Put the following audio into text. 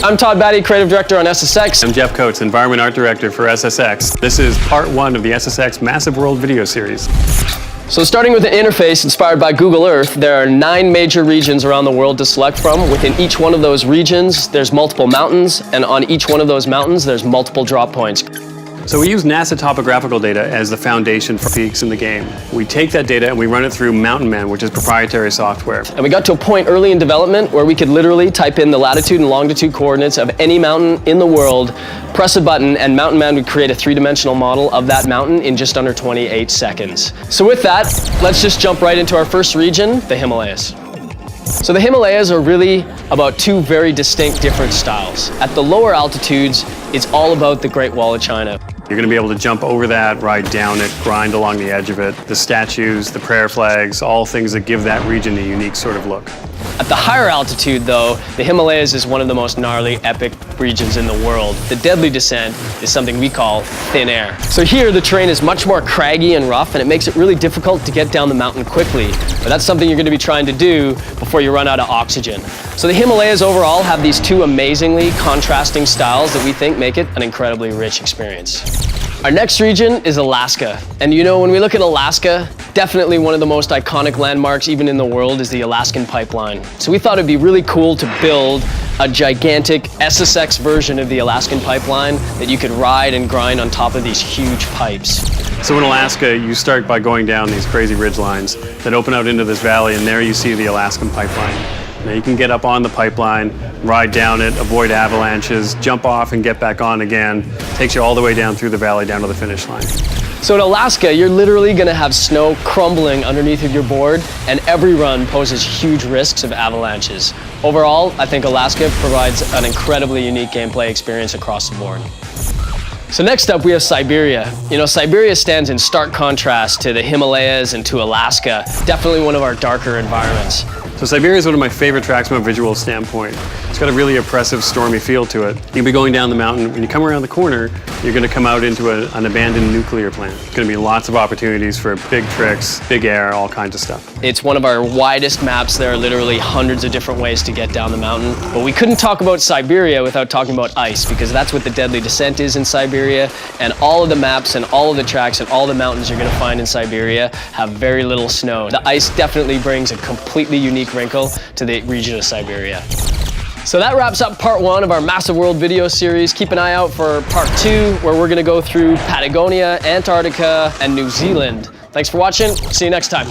I'm Todd Batty, Creative Director on SSX. I'm Jeff Coates, Environment Art Director for SSX. This is part 1 of the SSX Massive World video series. So starting with an interface inspired by Google Earth, there are 9 major regions around the world to select from. Within each one of those regions, there's multiple mountains, and on each one of those mountains, there's multiple drop points. So we use NASA topographical data as the foundation for peaks in the game. We take that data and we run it through Mountain Man, which is proprietary software. And we got to a point early in development where we could literally type in the latitude and longitude coordinates of any mountain in the world, press a button, and Mountain Man would create a 3-dimensional model of that mountain in just under 28 seconds. So with that, let's just jump right into our first region, the Himalayas. So the Himalayas are really about 2 very distinct different styles. At the lower altitudes, it's all about the Great Wall of China. You're going to be able to jump over that, ride down it, grind along the edge of it. The statues, the prayer flags, all things that give that region a unique sort of look. At the higher altitude, though, the Himalayas is one of the most gnarly, epic regions in the world. The deadly descent is something we call thin air. So here, the terrain is much more craggy and rough, and it makes it really difficult to get down the mountain quickly. But that's something you're going to be trying to do before you run out of oxygen. So the Himalayas overall have these 2 amazingly contrasting styles that we think make it an incredibly rich experience. Our next region is Alaska. And you know, when we look at Alaska, definitely one of the most iconic landmarks even in the world is the Alaskan pipeline. So we thought it'd be really cool to build a gigantic SSX version of the Alaskan pipeline that you could ride and grind on top of these huge pipes. So in Alaska, you start by going down these crazy ridge lines that open out into this valley, and there you see the Alaskan pipeline. Now you can get up on the pipeline, ride down it, avoid avalanches, jump off and get back on again. Takes you all the way down through the valley down to the finish line. So in Alaska, you're literally going to have snow crumbling underneath of your board, and every run poses huge risks of avalanches. Overall, I think Alaska provides an incredibly unique gameplay experience across the board. So next up, we have Siberia. You know, Siberia stands in stark contrast to the Himalayas and to Alaska. Definitely one of our darker environments. So Siberia is one of my favorite tracks from a visual standpoint. It's got a really oppressive, stormy feel to it. You'll be going down the mountain. When you come around the corner, you're going to come out into an abandoned nuclear plant. There's going to be lots of opportunities for big tricks, big air, all kinds of stuff. It's one of our widest maps. There are literally hundreds of different ways to get down the mountain. But we couldn't talk about Siberia without talking about ice, because that's what the deadly descent is in Siberia. And all of the maps and all of the tracks and all the mountains you're going to find in Siberia have very little snow. The ice definitely brings a completely unique wrinkle to the region of Siberia. So that wraps up part 1 of our Massive World video series. Keep an eye out for part 2, where we're going to go through Patagonia, Antarctica, and New Zealand. Thanks for watching. See you next time.